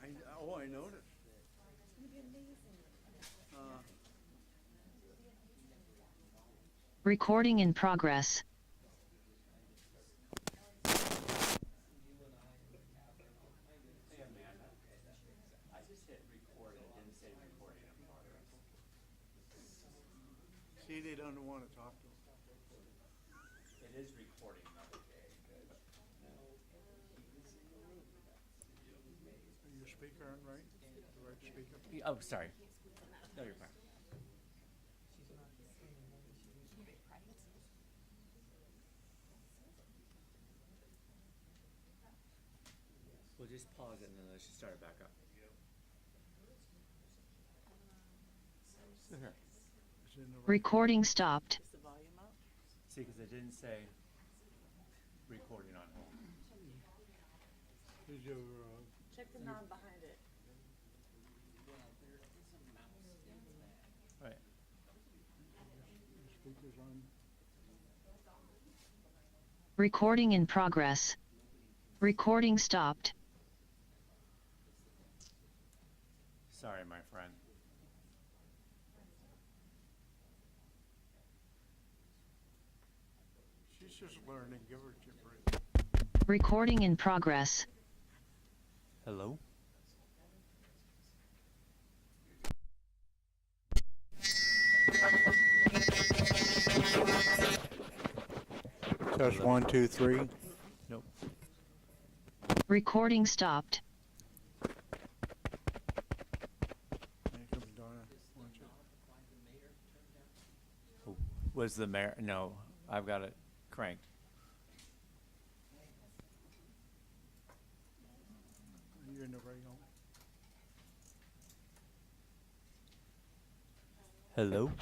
I noticed. It's gonna be amazing. Recording in progress. Hey Amanda, I just hit record and it didn't say recording in progress. See, they don't want to talk to them. It is recording another day, good. Your speaker on right? The right speaker? Oh, sorry. No, you're fine. We'll just pause it and then let's just start it back up. Here. Is it in the right? Recording stopped. Is the volume up? See, because it didn't say recording on hold. Is your, Check the knob behind it. Right. your speaker's on? Recording in progress. Recording stopped. Sorry, my friend. She's just learning. Give her a break. Recording in progress. Hello? Test 1, 2, 3. Nope. Recording stopped. Here comes Donna. Watch it. Was the mayor? No, I've got it cranked. You're in the right home. Hello?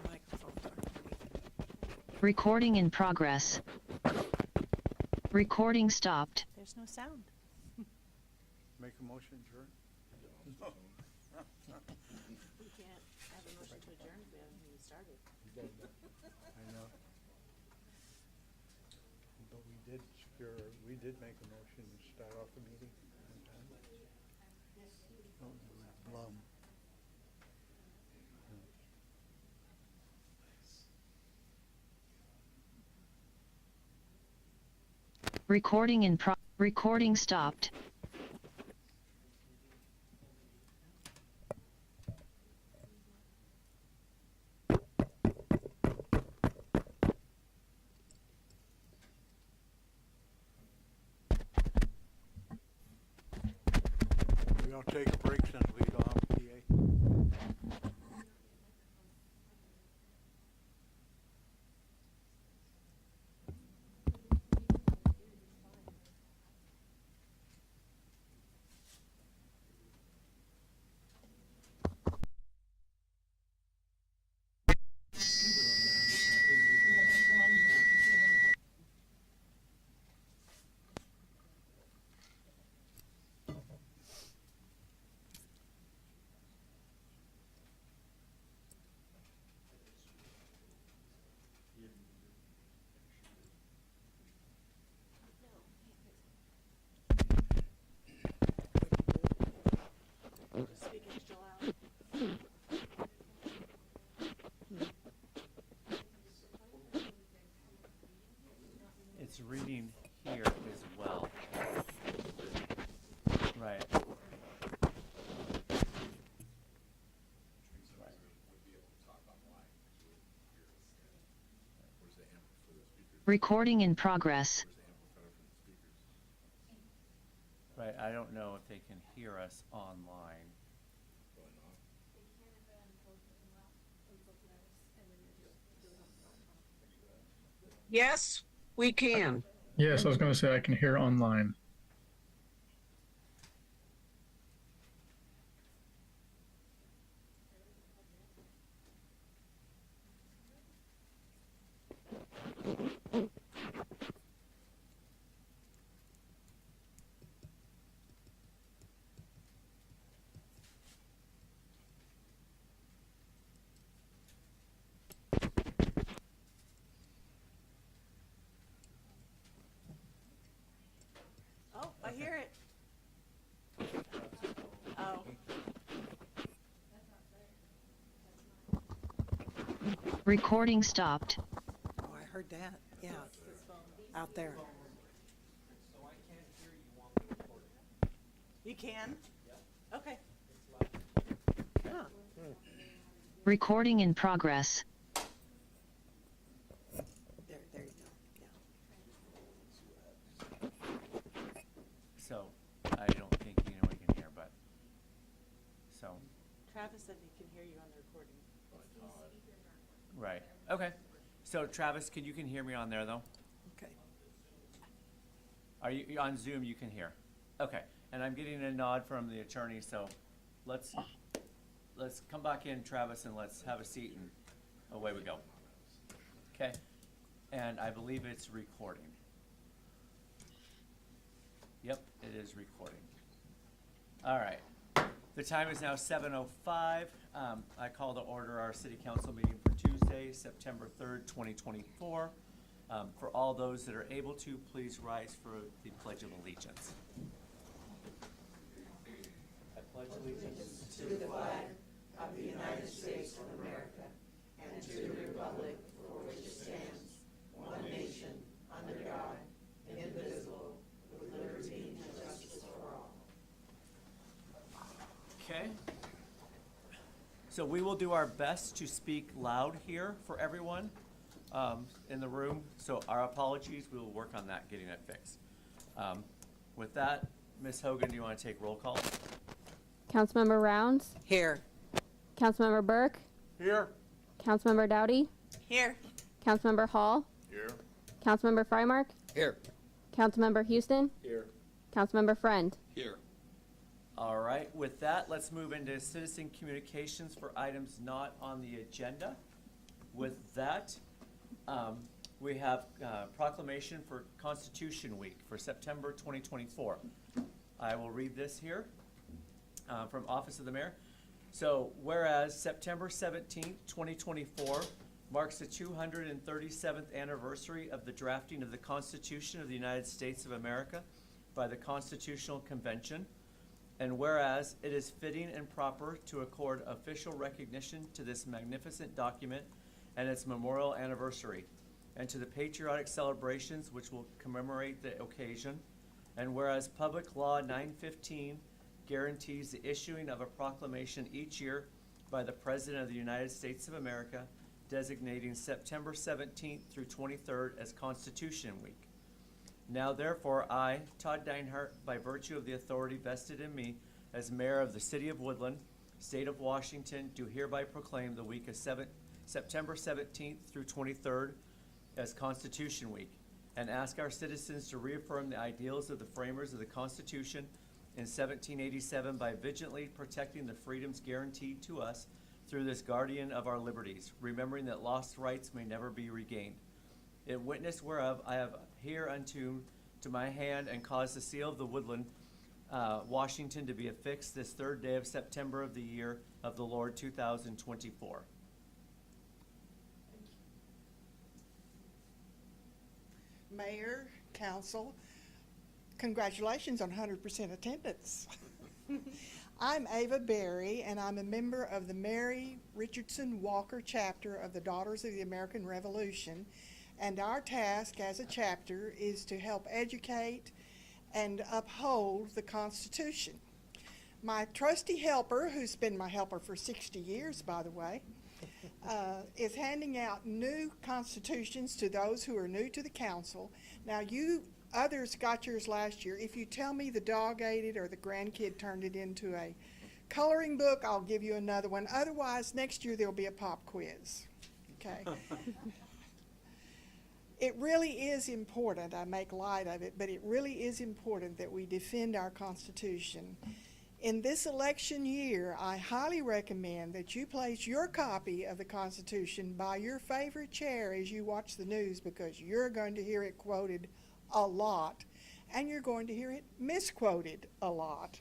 Microphone's are. Recording in progress. Recording stopped. There's no sound. Make a motion, sure. We can't have a motion to adjourn if we haven't even started. I know. But we did make a motion to start off the meeting one time. Oh, Blum. Recording stopped. We don't take a break since we don't have a PA. Speak extra loud. It's reading here as well. Right. Recording in progress. Right, I don't know if they can hear us online. Yes, we can. Yes, I was going to say I can hear online. Oh, I hear it. Recording stopped. Oh, I heard that. Yeah, out there. So I can't hear you on the recording. You can? Okay. Yeah. Recording in progress. There you go. Yeah. So I don't think anyone can hear, but so Travis said he can hear you on the recording. right. Okay. So Travis, you can hear me on there though? Okay. Are you on Zoom? You can hear. Okay. And I'm getting a nod from the attorney, so let's come back in, Travis, and let's have a seat and away we go. Okay. And I believe it's recording. Yep, it is recording. All right. The time is now 7:05. I call to order our city council meeting for Tuesday, September 3rd, 2024. For all those that are able to, please rise for the Pledge of Allegiance. I pledge allegiance to the flag of the United States of America and to the republic for which it stands, one nation, under God, indivisible, with liberty and justice for all. Okay. So we will do our best to speak loud here for everyone in the room. So our apologies, we will work on that, getting it fixed. With that, Ms. Hogan, do you want to take roll call? Councilmember Rounds, Here. Councilmember Burke, Here. Councilmember Dowdy, Here. Councilmember Hall, Here. Councilmember Frymark, Here. Councilmember Houston, Here. Councilmember Friend. Here. All right, with that, let's move into citizen communications for items not on the agenda. With that, we have proclamation for Constitution Week for September 2024. I will read this here from Office of the Mayor. So, whereas September 17th, 2024 marks the 237th anniversary of the drafting of the Constitution of the United States of America by the Constitutional Convention, and whereas it is fitting and proper to accord official recognition to this magnificent document and its memorial anniversary, and to the patriotic celebrations which will commemorate the occasion, and whereas Public Law 915 guarantees the issuing of a proclamation each year by the President of the United States of America, designating September 17th through 23rd as Constitution Week. Now therefore, I, Todd Deinhardt, by virtue of the authority vested in me as mayor of the city of Woodland, state of Washington, do hereby proclaim the week of September 17th through 23rd as Constitution Week, and ask our citizens to reaffirm the ideals of the framers of the Constitution in 1787 by vigilantly protecting the freedoms guaranteed to us through this guardian of our liberties, remembering that lost rights may never be regained. In witness whereof I have hereunto to my hand and caused the seal of the Woodland, Washington, to be affixed this 3rd day of September of the year of the Lord 2024. Mayor, council, congratulations on 100% attendance. I'm Ava Berry, and I'm a member of the Mary Richardson Walker chapter of the Daughters of the American Revolution, and our task as a chapter is to help educate and uphold the Constitution. My trusty helper, who's been my helper for 60 years, by the way, is handing out new constitutions to those who are new to the council. Now, you others got yours last year. If you tell me the dog ate it or the grandkid turned it into a coloring book, I'll give you another one. Otherwise, next year there'll be a pop quiz. Okay? It really is important. I make light of it, but it really is important that we defend our Constitution. In this election year, I highly recommend that you place your copy of the Constitution by your favorite chair as you watch the news, because you're going to hear it quoted a lot, and you're going to hear it misquoted a lot.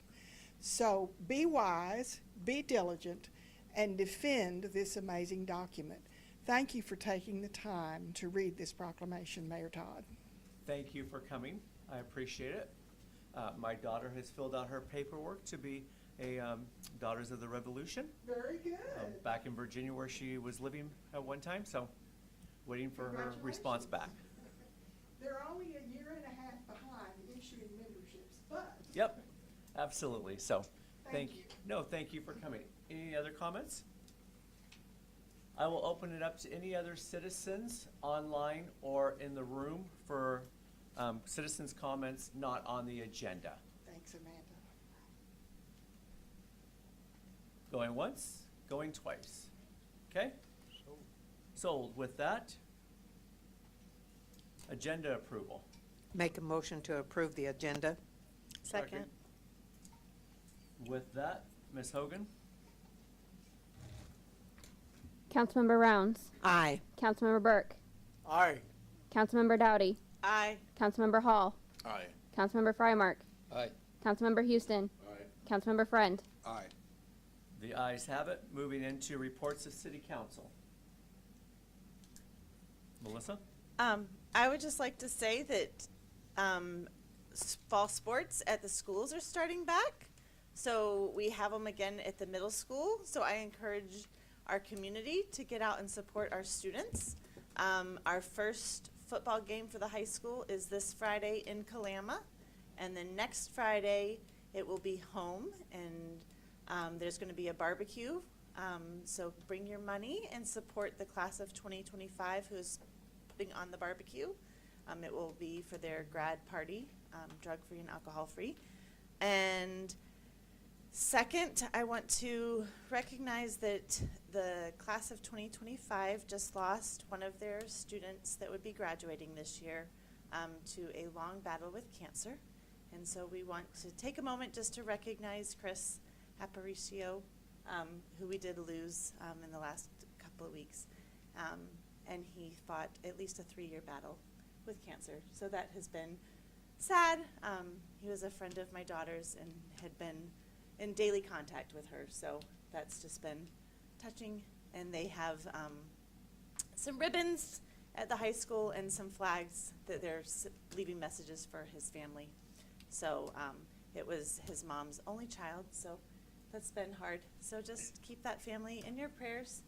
So be wise, be diligent, and defend this amazing document. Thank you for taking the time to read this proclamation, Mayor Todd. Thank you for coming. I appreciate it. My daughter has filled out her paperwork to be a Daughters of the Revolution Very good. back in Virginia where she was living at one time. So waiting for her response back. They're only a year and a half behind issuing memberships, but Yep, absolutely. So Thank you. No, thank you for coming. Any other comments? I will open it up to any other citizens online or in the room for citizens' comments not on the agenda. thanks, Amanda. Going once, going twice. Okay? Sold. With that, agenda approval. Make a motion to approve the agenda. Second. With that, Ms. Hogan? Councilmember Rounds. Aye. Councilmember Burke. Aye. Councilmember Dowdy. Aye. Councilmember Hall. Aye. Councilmember Frymark. Aye. Councilmember Houston. Aye. Councilmember Friend. Aye. The ayes have it. Moving into reports of city council. Melissa? I would just like to say that fall sports at the schools are starting back. So we have them again at the middle school. So I encourage our community to get out and support our students. Our first football game for the high school is this Friday in Kalama. And then next Friday, it will be home. And there's going to be a barbecue. So bring your money and support the class of 2025 who's putting on the barbecue. It will be for their grad party, drug-free and alcohol-free. And second, I want to recognize that the class of 2025 just lost one of their students that would be graduating this year to a long battle with cancer. And so we want to take a moment just to recognize Chris Aparicio, who we did lose in the last couple of weeks. And he fought at least a 3-year battle with cancer. So that has been sad. He was a friend of my daughter's and had been in daily contact with her. So that's just been touching. And they have some ribbons at the high school and some flags that they're leaving messages for his family. So it was his mom's only child. So that's been hard. So just keep that family in your prayers.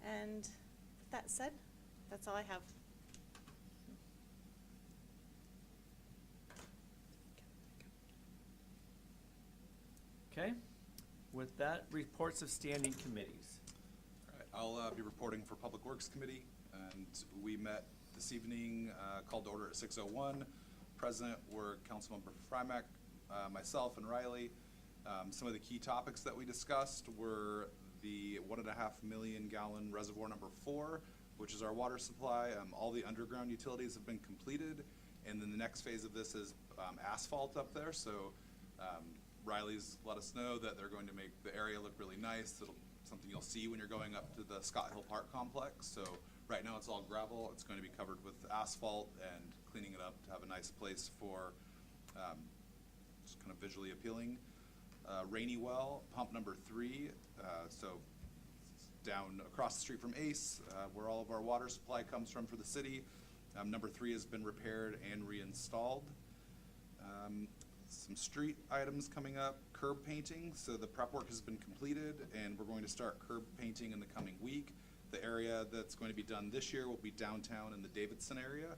And with that said, that's all I have. Okay. With that, reports of standing committees. All right, I'll be reporting for Public Works Committee, and we met this evening, called to order at 6:01. Present were Councilmember Frymark, myself, and Riley. Some of the key topics that we discussed were the 1.5 million gallon reservoir number 4, which is our water supply. All the underground utilities have been completed, and then the next phase of this is asphalt up there. So Riley's let us know that they're going to make the area look really nice. It'll something you'll see when you're going up to the Scott Hill Park complex. So right now it's all gravel. It's going to be covered with asphalt and cleaning it up to have a nice place for just kind of visually appealing. Rainy Well, pump number 3. So down across the street from Ace, where all of our water supply comes from for the city. Number 3 has been repaired and reinstalled. Some street items coming up, curb painting. So the prep work has been completed, and we're going to start curb painting in the coming week. The area that's going to be done this year will be downtown in the Davidson area.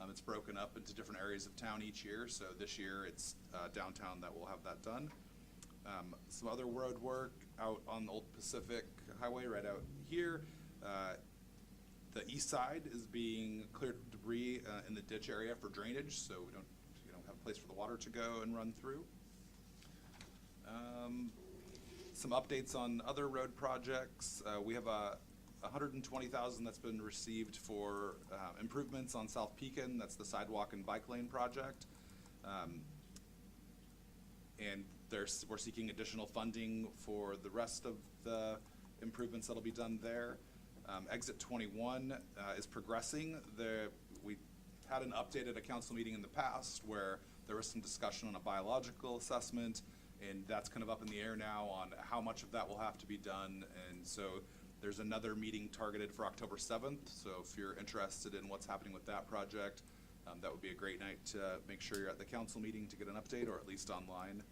It's broken up into different areas of town each year, so this year it's downtown that will have that done. Some other road work out on the Old Pacific Highway right out here. The east side is being cleared of debris in the ditch area for drainage, so we don't have a place for the water to go and run through. Some updates on other road projects. We have $120,000 that's been received for improvements on South Pekin. That's the sidewalk and bike lane project. And we're seeking additional funding for the rest of the improvements that'll be done there. Exit 21 is progressing. We had an update at a council meeting in the past where there was some discussion on a biological assessment, and that's kind of up in the air now on how much of that will have to be done. And so there's another meeting targeted for October 7th. So if you're interested in what's happening with that project, that would be a great night to make sure you're at the council meeting to get an update, or at least online.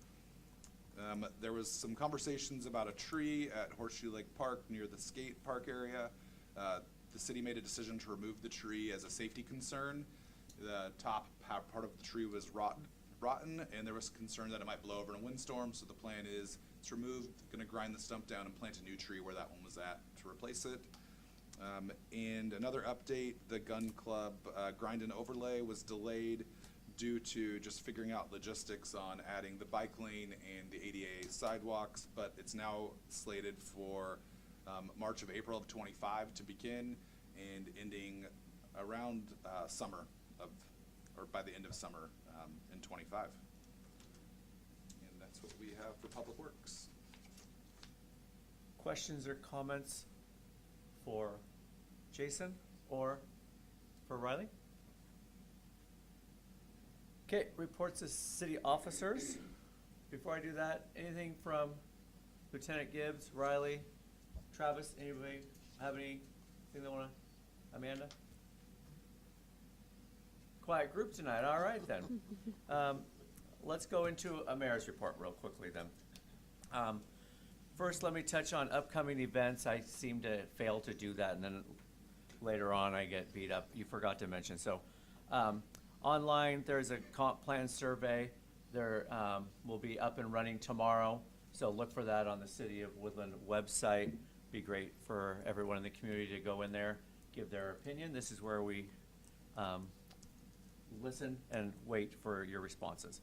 There was some conversations about a tree at Horseshoe Lake Park near the skate park area. The city made a decision to remove the tree as a safety concern. The top part of the tree was rotten, and there was concern that it might blow over in a windstorm, so the plan is it's removed, gonna grind the stump down and plant a new tree where that one was at to replace it. And another update, the gun club grind and overlay was delayed due to just figuring out logistics on adding the bike lane and the ADA sidewalks, but it's now slated for March of April of 25 to begin and ending around summer of, or by the end of summer in 25. And that's what we have for Public Works. Questions or comments for Jason or for Riley? Okay, reports to city officers. Before I do that, anything from Lieutenant Gibbs, Riley, Travis, anybody have anything they wanna, Amanda? Quiet group tonight, all right then. Let's go into a mayor's report real quickly then. First, let me touch on upcoming events. I seem to fail to do that, and then later on I get beat up. You forgot to mention. So, online, there's a comp plan survey. There will be up and running tomorrow. So look for that on the City of Woodland website. Be great for everyone in the community to go in there, give their opinion. This is where we listen and wait for your responses.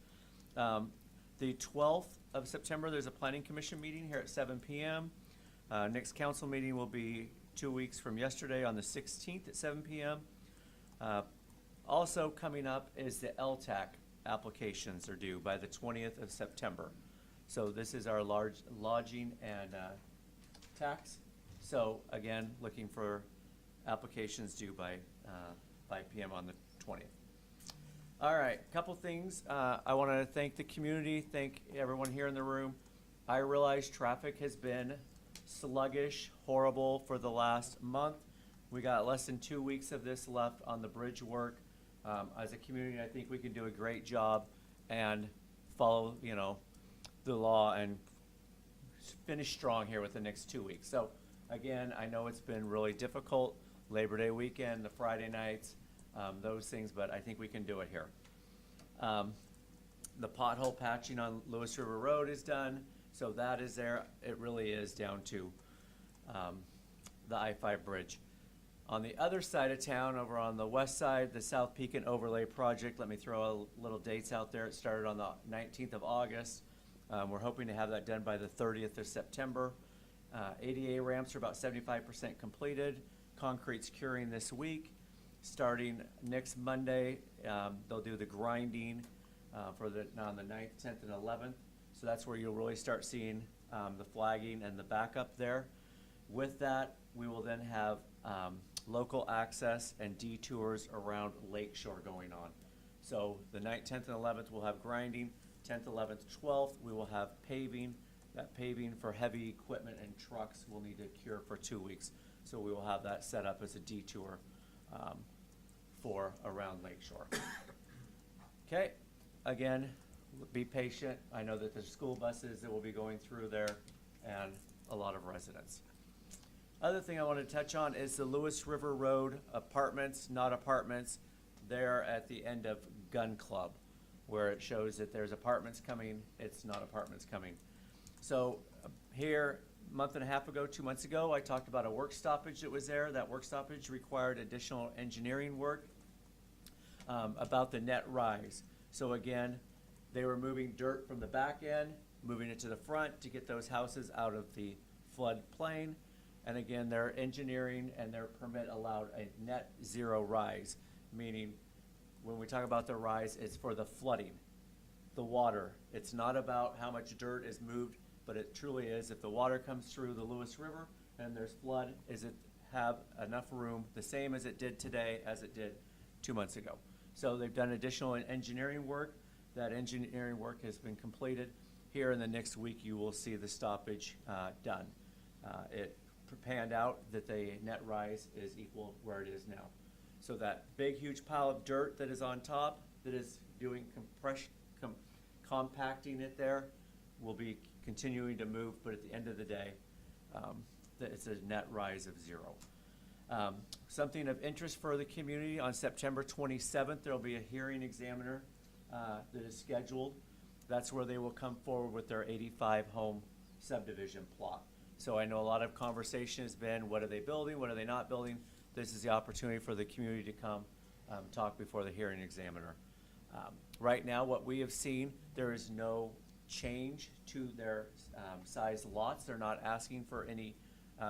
The 12th of September, there's a planning commission meeting here at 7 p.m. Next council meeting will be 2 weeks from yesterday on the 16th at 7 p.m. Also coming up is the LTAC applications are due by the 20th of September. So this is our large lodging and tax. So again, looking for applications due by 5 p.m. on the 20th. All right, couple things. I want to thank the community, thank everyone here in the room. I realize traffic has been sluggish, horrible for the last month. We got less than 2 weeks of this left on the bridge work. As a community, I think we can do a great job and follow, the law and finish strong here with the next 2 weeks. So again, I know it's been really difficult. Labor Day weekend, the Friday nights, those things, but I think we can do it here. The pothole patching on Lewis River Road is done, so that is there. It really is down to the I-5 bridge. On the other side of town, over on the west side, the South Pekin Overlay Project, let me throw a little dates out there. It started on the 19th of August. We're hoping to have that done by the 30th of September. ADA ramps are about 75% completed. Concrete's curing this week. Starting next Monday, they'll do the grinding on the 9th, 10th, and 11th. So that's where you'll really start seeing the flagging and the backup there. With that, we will then have local access and detours around Lakeshore going on. So the 9th, 10th, and 11th we'll have grinding. 10th, 11th, 12th, we will have paving. That paving for heavy equipment and trucks will need to cure for 2 weeks. So we will have that set up as a detour for around Lakeshore. Okay, again, be patient. I know that there's school buses that will be going through there and a lot of residents. Other thing I want to touch on is the Lewis River Road apartments, not apartments, there at the end of Gun Club, where it shows that there's apartments coming, it's not apartments coming. So here, a month and a half ago, 2 months ago, I talked about a work stoppage that was there. That work stoppage required additional engineering work about the net rise. So again, they were moving dirt from the back end, moving it to the front to get those houses out of the flood plain. And again, their engineering and their permit allowed a net zero rise, meaning when we talk about the rise, it's for the flooding, the water. It's not about how much dirt is moved, but it truly is if the water comes through the Lewis River and there's flood, is it have enough room, the same as it did today as it did 2 months ago. So they've done additional engineering work. That engineering work has been completed. Here in the next week, you will see the stoppage done. It panned out that the net rise is equal where it is now. So that big, huge pile of dirt that is on top, that is doing compacting it there, will be continuing to move, but at the end of the day, it's a net rise of 0. Something of interest for the community, on September 27th, there'll be a hearing examiner that is scheduled. That's where they will come forward with their 85 home subdivision plot. So I know a lot of conversation has been, what are they building, what are they not building? This is the opportunity for the community to come talk before the hearing examiner. Right now, what we have seen, there is no change to their size lots. They're not asking for any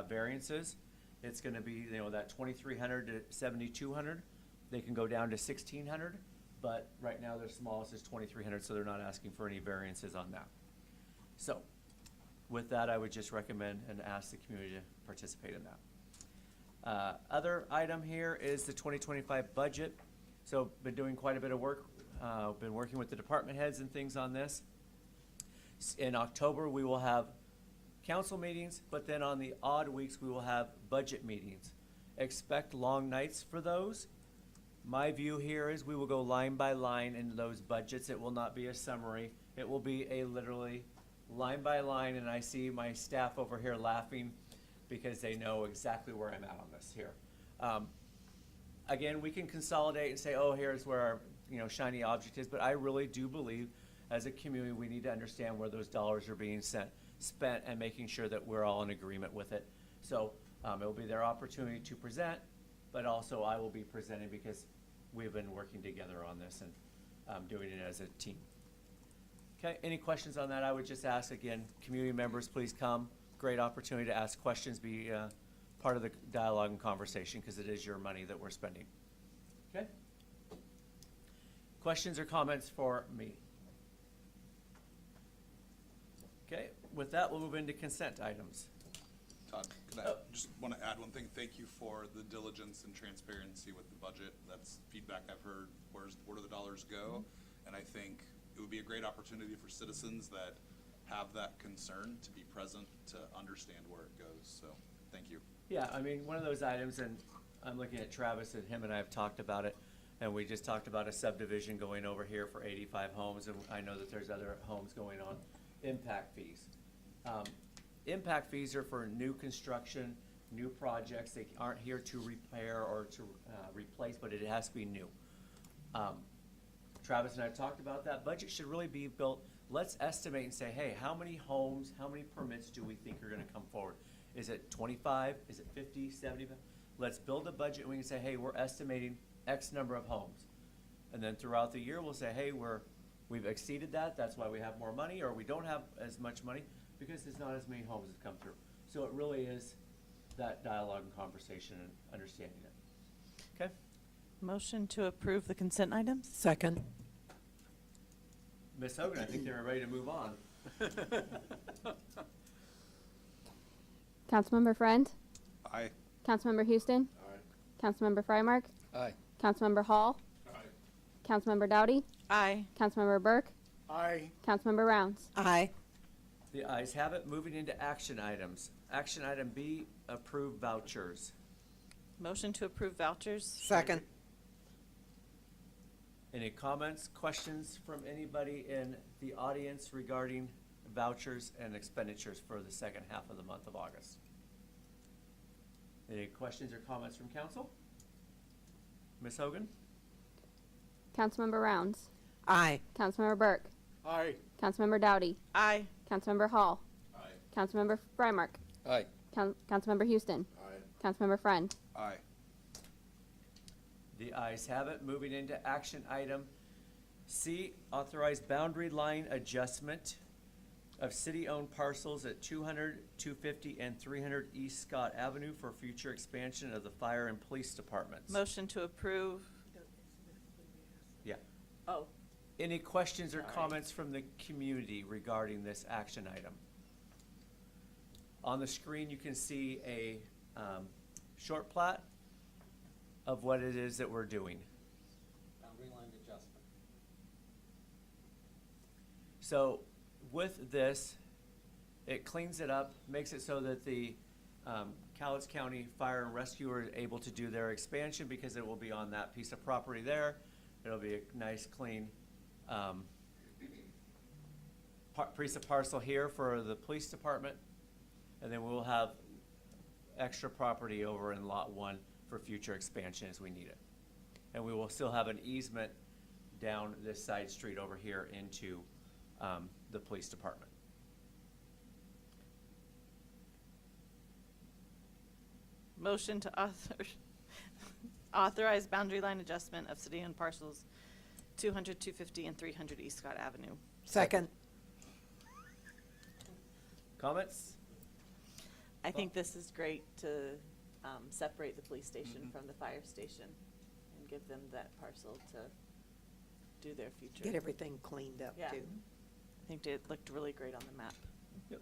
variances. It's gonna be, that 2,300 to 7,200. They can go down to 1,600, but right now their smallest is 2,300, so they're not asking for any variances on that. So, with that, I would just recommend and ask the community to participate in that. Other item here is the 2025 budget. So, been doing quite a bit of work. Been working with the department heads and things on this. In October, we will have council meetings, but then on the odd weeks, we will have budget meetings. Expect long nights for those. My view here is we will go line by line in those budgets. It will not be a summary. It will be a literally line by line, and I see my staff over here laughing because they know exactly where I'm at on this here. Again, we can consolidate and say, oh, here's where our shiny object is, but I really do believe as a community we need to understand where those dollars are being spent and making sure that we're all in agreement with it. So it will be their opportunity to present, but also I will be presenting because we've been working together on this and doing it as a team. Okay, any questions on that? I would just ask, again, community members, please come. Great opportunity to ask questions, be part of the dialogue and conversation, because it is your money that we're spending. Okay? Questions or comments for me? Okay, with that, we'll move into consent items. Todd, can I just want to add one thing? Thank you for the diligence and transparency with the budget. That's feedback I've heard. Where do the dollars go? And I think it would be a great opportunity for citizens that have that concern to be present to understand where it goes. So thank you. Yeah, I mean, one of those items, and I'm looking at Travis, and him and I have talked about it, and we just talked about a subdivision going over here for 85 homes, and I know that there's other homes going on. Impact fees. Impact fees are for new construction, new projects. They aren't here to repair or to replace, but it has to be new. Travis and I have talked about that. Budget should really be built. Let's estimate and say, hey, how many homes, how many permits do we think are gonna come forward? Is it 25? Is it 50, 70? Let's build a budget and we can say, hey, we're estimating X number of homes. And then throughout the year, we'll say, hey, we've exceeded that. That's why we have more money, or we don't have as much money because there's not as many homes that come through. So it really is that dialogue and conversation and understanding it. Okay? Motion to approve the consent items? Second. Ms. Hogan, I think they were ready to move on. Councilmember Friend, Aye. Councilmember Houston, Councilmember Frymark, Aye. Councilmember Hall, Councilmember Dowdy, Aye. Councilmember Burke, Aye. Councilmember Rounds. Aye. The ayes have it. Moving into action items. Action item B, approve vouchers. Motion to approve vouchers? Second. Any comments, questions from anybody in the audience regarding vouchers and expenditures for the second half of the month of August? Any questions or comments from council? Ms. Hogan? Councilmember Rounds, Aye. Councilmember Burke, Aye. Councilmember Dowdy, Aye. Councilmember Hall, Aye. Councilmember Frymark, Aye. Councilmember Houston, Aye. Councilmember Friend. Aye. The ayes have it. Moving into action item C, authorize boundary line adjustment of city-owned parcels at 200, 250, and 300 East Scott Avenue for future expansion of the fire and police departments. Motion to approve? Yeah. Oh. Any questions or Sorry. comments from the community regarding this action item? On the screen, you can see a short plat of what it is that we're doing. Boundary line adjustment. So with this, it cleans it up, makes it so that the Cowlitz County Fire and Rescue are able to do their expansion because it will be on that piece of property there. It'll be a nice, clean piece of parcel here for the police department, and then we'll have extra property over in Lot 1 for future expansion as we need it. And we will still have an easement down this side street over here into the police department. Motion to authorize boundary line adjustment of city-owned parcels 200, 250, and 300 East Scott Avenue. Second. Comments? I think this is great to separate the police station from the fire station and give them that parcel to do their future. Get everything cleaned up Yeah. too. I think it looked really great on the map. Yep.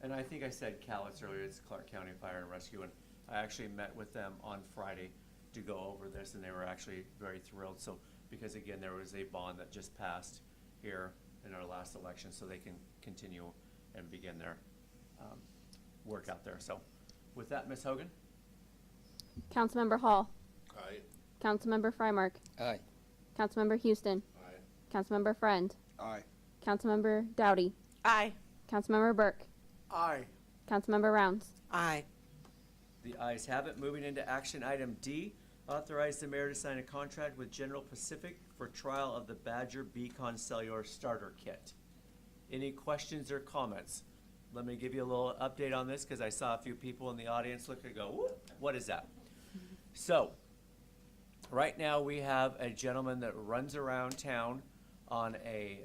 And I think I said Cowlitz earlier, it's Clark County Fire and Rescue, and I actually met with them on Friday to go over this, and they were actually very thrilled. So, because again, there was a bond that just passed here in our last election, so they can continue and begin their work out there. So, with that, Ms. Hogan? Councilmember Hall. Aye. Councilmember Frymark. Aye. Councilmember Houston. Aye. Councilmember Friend. Aye. Councilmember Dowdy. Aye. Councilmember Burke. Aye. Councilmember Rounds. Aye. The ayes have it. Moving into action item D, authorize the mayor to sign a contract with General Pacific for trial of the Badger Beacon Cellular Starter Kit. Any questions or comments? Let me give you a little update on this because I saw a few people in the audience look and go, "Whoop, what is that?" So, right now we have a gentleman that runs around town on a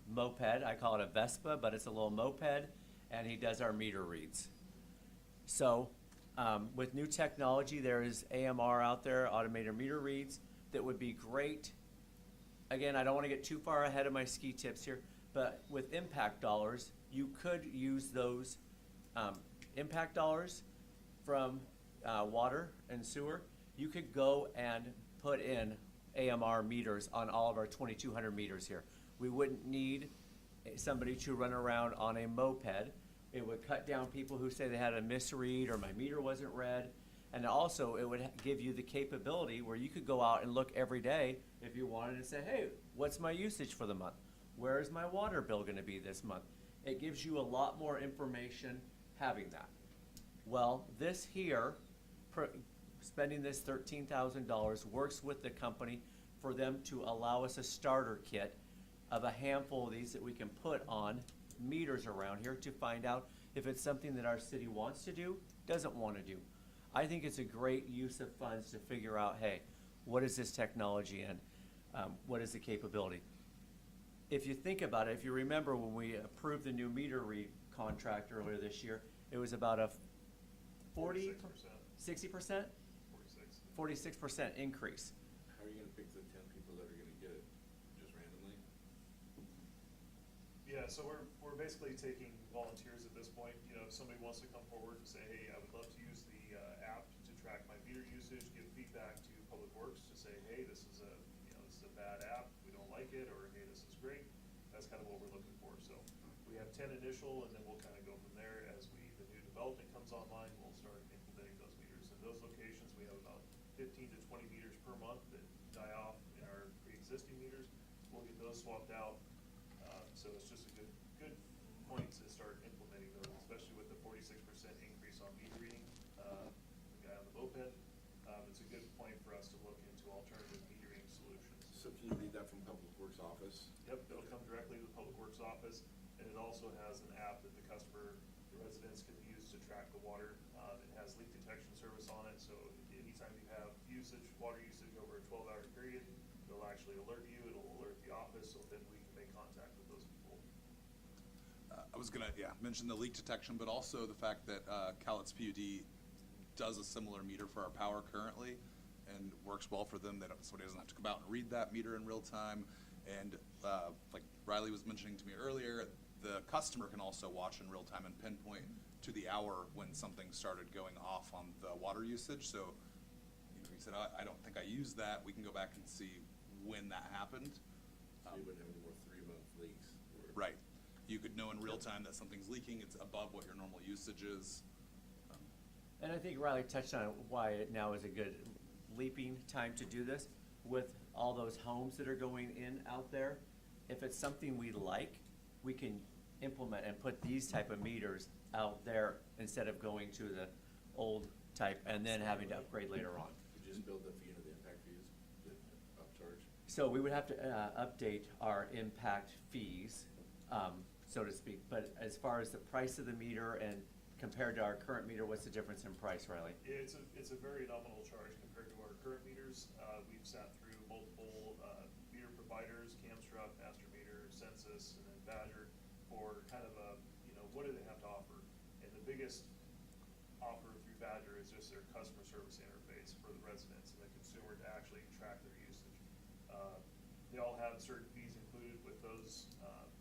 moped. I call it a Vespa, but it's a little moped, and he does our meter reads. So, with new technology, there is AMR out there, automated meter reads, that would be great. Again, I don't want to get too far ahead of my ski tips here, but with impact dollars, you could use those impact dollars from water and sewer. You could go and put in AMR meters on all of our 2,200 meters here. We wouldn't need somebody to run around on a moped. It would cut down people who say they had a misread or my meter wasn't read. And also, it would give you the capability where you could go out and look every day if you wanted to say, hey, what's my usage for the month? Where is my water bill going to be this month? It gives you a lot more information having that. Well, this here, spending this $13,000 works with the company for them to allow us a starter kit of a handful of these that we can put on meters around here to find out if it's something that our city wants to do, doesn't want to do. I think it's a great use of funds to figure out, hey, what is this technology and what is the capability? If you think about it, if you remember when we approved the new meter read contract earlier this year, it was about a 60%? 46% increase. How are you gonna pick the 10 people that are gonna get it, just randomly? Yeah, so we're basically taking volunteers at this point. You know, if somebody wants to come forward and say, hey, I would love to use the app to track my meter usage, give feedback to Public Works to say, hey, this is a bad app, we don't like it, or hey, this is great. That's kind of what we're looking for. So we have 10 initial, and then we'll kind of go from there as the new development comes online. We'll start implementing those meters. In those locations, we have about 15 to 20 meters per month that die off in our pre-existing meters. We'll get those swapped out. So it's just a good point to start implementing those, especially with the 46% increase on meter reading. The guy on the moped, it's a good point for us to look into alternative metering solutions. So can you read that from Public Works office? Yep, it'll come directly to the Public Works office, and it also has an app that the residents can use to track the water. It has leak detection service on it, so anytime you have water usage over a 12-hour period, it'll actually alert you, it'll alert the office, so then we can make contact with those people. I was gonna, mention the leak detection, but also the fact that Cowlitz PUD does a similar meter for our power currently and works well for them. Somebody doesn't have to come out and read that meter in real time. And like Riley was mentioning to me earlier, the customer can also watch in real time and pinpoint to the hour when something started going off on the water usage. So, he said, I don't think I used that. We can go back and see when that happened. So you wouldn't have any more 3-month leaks? Right. You could know in real time that something's leaking. It's above what your normal usage is. And I think Riley touched on why now is a good leaping time to do this with all those homes that are going in out there. if it's something we like, we can implement and put these type of meters out there instead of going to the old type and then having to upgrade later on. You just build the fee into the impact fees, the upcharge. So we would have to update our impact fees, so to speak. But as far as the price of the meter and compared to our current meter, what's the difference in price, Riley? It's a very nominal charge compared to our current meters. We've sat through multiple meter providers, Camstrup, Master Meter, Census, and then Badger for kind of a, what do they have to offer? And the biggest offer through Badger is just their customer service interface for the residents and the consumer to actually track their usage. They all have certain fees included with those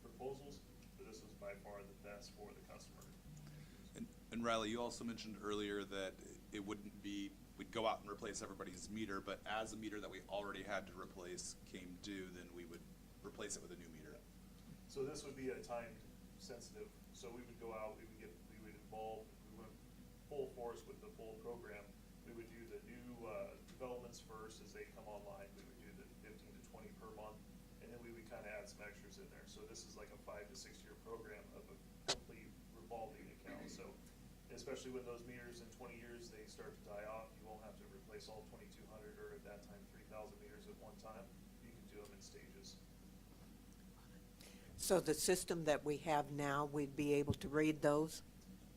proposals, but this was by far the best for the customer. And Riley, you also mentioned earlier that it wouldn't be, we'd go out and replace everybody's meter, but as a meter that we already had to replace came due, then we would replace it with a new meter. So this would be a time sensitive, so we would go out, we would involve, we went full force with the full program. We would do the new developments first as they come online. We would do the 15 to 20 per month, and then we would kind of add some extras in there. So this is like a 5 to 6 year program of a complete revolving account. So especially when those meters in 20 years, they start to die off, you won't have to replace all 2,200 or at that time 3,000 meters at one time. You can do them in stages. So the system that we have now, we'd be able to read those?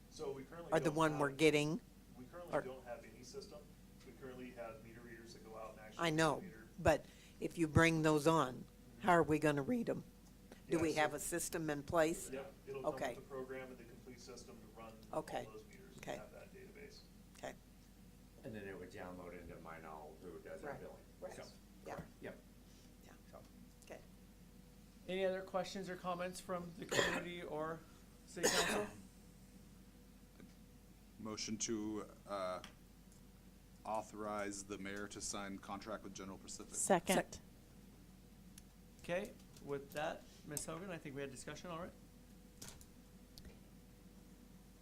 So we currently Or the don't one we're have- getting? We currently or- don't have any system. We currently have meter readers that go out and actually. I read know, the meter. but if you bring those on, how are we gonna read them? Do Yeah, we so- have a system in place? Yep, it'll come Okay. with the program and the complete system to run Okay. all those meters Okay. and have that database. Okay, And then it would download into MyNol, who does our Right, billing. right. So, Yeah. correct, yep. yeah, So, okay. any other questions or comments from the community or city council? Motion to authorize the mayor to sign contract with General Pacific. Second. Okay, with that, Ms. Hogan, I think we had discussion, all right?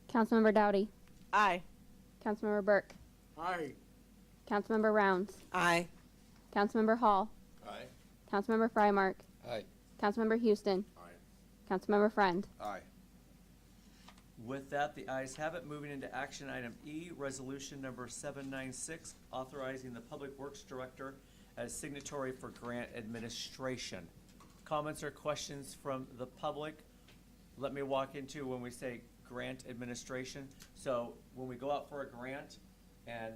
Councilmember Dowdy. Aye. Councilmember Burke. Aye. Councilmember Rounds. Aye. Councilmember Hall. Aye. Councilmember Frymark. Aye. Councilmember Houston. Aye. Councilmember Friend. Aye. With that, the ayes have it. Moving into action item E, resolution number 796, authorizing the Public Works Director as signatory for grant administration. Comments or questions from the public? Let me walk into when we say grant administration. So when we go out for a grant and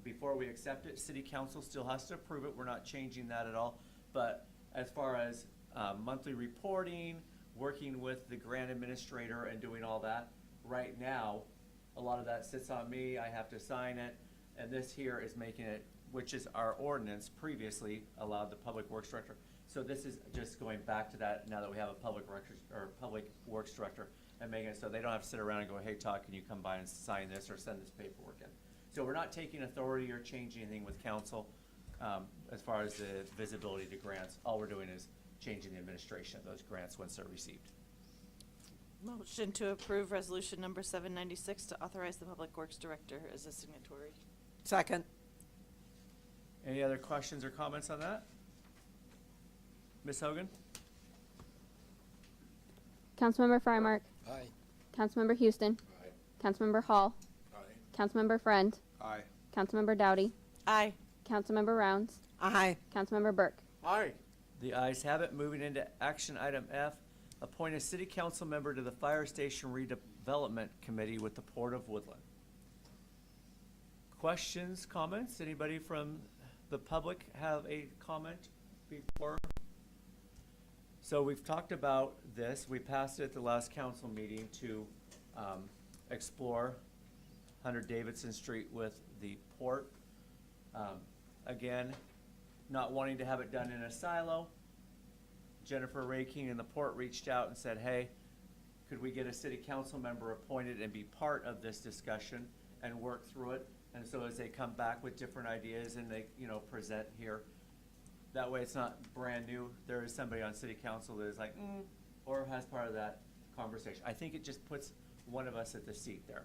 before we accept it, city council still has to approve it. We're not changing that at all. But as far as monthly reporting, working with the grant administrator and doing all that, right now, a lot of that sits on me. I have to sign it. And this here is making it, which is our ordinance previously allowed the Public Works Director. So this is just going back to that now that we have a Public Works Director and making it so they don't have to sit around and go, hey, Todd, can you come by and sign this or send this paperwork in? So we're not taking authority or changing anything with council as far as the visibility to grants. All we're doing is changing the administration of those grants once they're received. Motion to approve resolution number 796 to authorize the Public Works Director as a signatory. Second. Any other questions or comments on that? Ms. Hogan? Councilmember Frymark. Aye. Councilmember Houston. Aye. Councilmember Hall. Aye. Councilmember Friend. Aye. Councilmember Dowdy. Aye. Councilmember Rounds. Aye. Councilmember Burke. Aye. The ayes have it. Moving into action item F, appoint a city council member to the Fire Station Redevelopment Committee with the Port of Woodland. Questions, comments? Anybody from the public have a comment before? So we've talked about this. We passed it at the last council meeting to explore 100 Davidson Street with the port. Again, not wanting to have it done in a silo. Jennifer Ray King and the port reached out and said, hey, could we get a city council member appointed and be part of this discussion and work through it? And so as they come back with different ideas and they, present here, that way it's not brand new. There is somebody on city council that is like, or has part of that conversation. I think it just puts one of us at the seat there.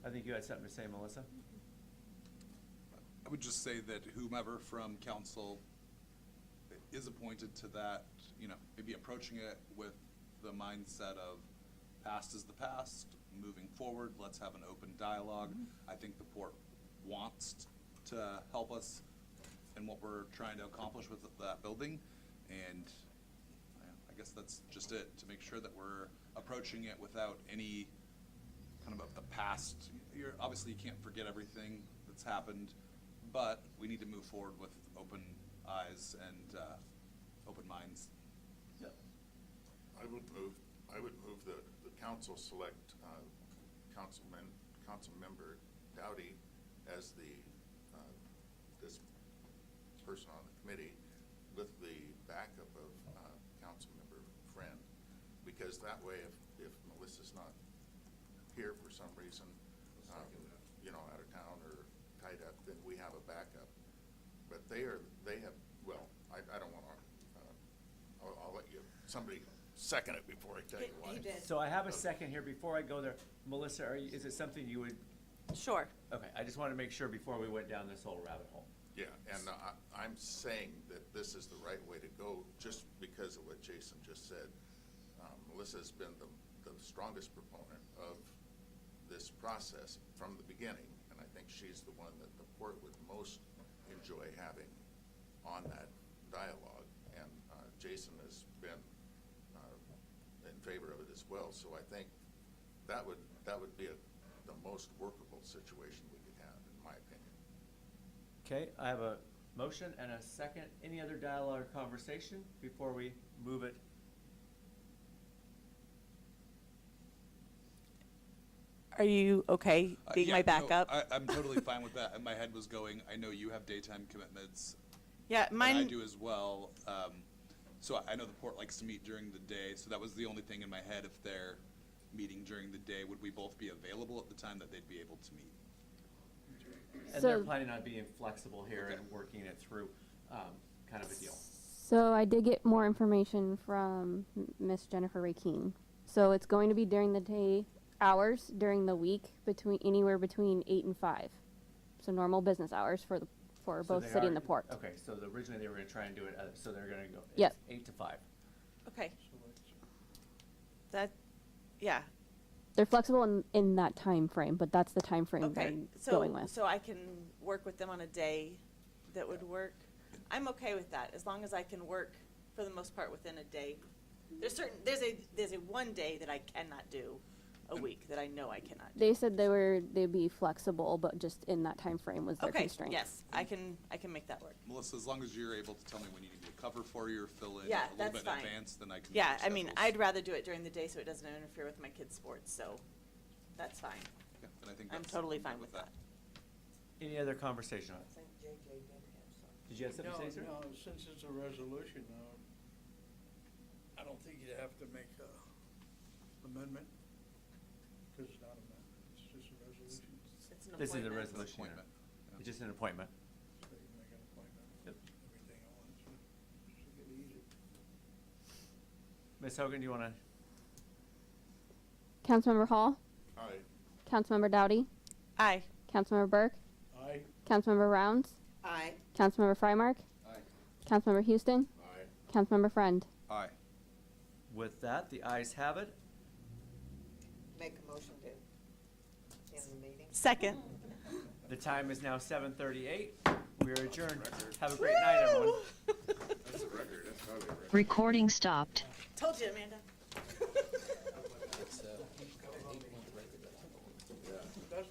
I think you had something to say, Melissa? I would just say that whomever from council is appointed to that, maybe approaching it with the mindset of past is the past, moving forward, let's have an open dialogue. I think the port wants to help us in what we're trying to accomplish with that building, and I guess that's just it, to make sure that we're approaching it without any kind of the past. Obviously you can't forget everything that's happened, but we need to move forward with open eyes and open minds. Yep. I would move that the council select council member Dowdy as this person on the committee with the backup of council member Friend, because that way if Melissa's not here for some reason, out of town or tied up, then we have a backup. But they have, well, I don't want to, I'll let you, somebody second it before I tell you why. He did. So I have a second here. Before I go there, Melissa, is it something you would, Sure. okay, I just wanted to make sure before we went down this whole rabbit hole. Yeah, and I'm saying that this is the right way to go, just because of what Jason just said. Melissa's been the strongest proponent of this process from the beginning, and I think she's the one that the port would most enjoy having on that dialogue, and Jason has been in favor of it as well, so I think that would be the most workable situation we could have, in my opinion. Okay, I have a motion and a second. Any other dialogue or conversation before we move it? Are you okay being Yeah, my no, backup? I'm totally fine with that. And my head was going, I know you have daytime commitments, Yeah, and I mine, do as well. So I know the port likes to meet during the day, so that was the only thing in my head. If they're meeting during the day, would we both be available at the time that they'd be able to meet? And they're So- planning on being flexible here and working it through, kind of a deal. So I did get more information from Miss Jennifer Rakeen. So it's going to be during the day hours during the week, anywhere between 8 and 5. So normal business hours for So both they city and are- the port. Okay, so originally they were gonna try and do it, so they're gonna go, Yep. it's 8 to 5. okay, So it's, that, yeah, They're flexible in that time frame, but that's the time frame okay. they're going with. So I can work with them on a day that would work? I'm okay with that, as long as I can work, for the most part, within a day. There's a one day that I cannot do a week, that I know I cannot do. They said they'd be flexible, but just in that time frame was their Okay, constraint. yes, I can make that work. Melissa, as long as you're able to tell me when you need me to cover for you or fill in Yeah, a little that's bit in fine. advance, then I can. Yeah, make I mean, schedules. I'd rather do it during the day so it doesn't interfere with my kids' sports, so that's fine. Yeah, then I think I'm that's- totally good fine with that. Any other conversation on it? Did you have something to say, sir? No, since it's a resolution, I don't think you'd have to make a amendment, because it's not an amendment, it's just a resolution. It's an This is a appointment. resolution. Appointment. It's just an appointment. So you can make an appointment, Yep. everything at once, should get easy. Ms. Hogan, do you wanna? Councilmember Hall, Aye. Councilmember Dowdy, Aye. Councilmember Burke, Aye. Councilmember Rounds, Aye. Councilmember Frymark, Aye. Councilmember Houston, Aye. Councilmember Friend. Aye. With that, the ayes have it. Make a motion to end the meeting. Second. The time is now 7:38. We are adjourned. Have a great night, everyone. That's a record, that's probably a record. Recording stopped. Told you, Amanda.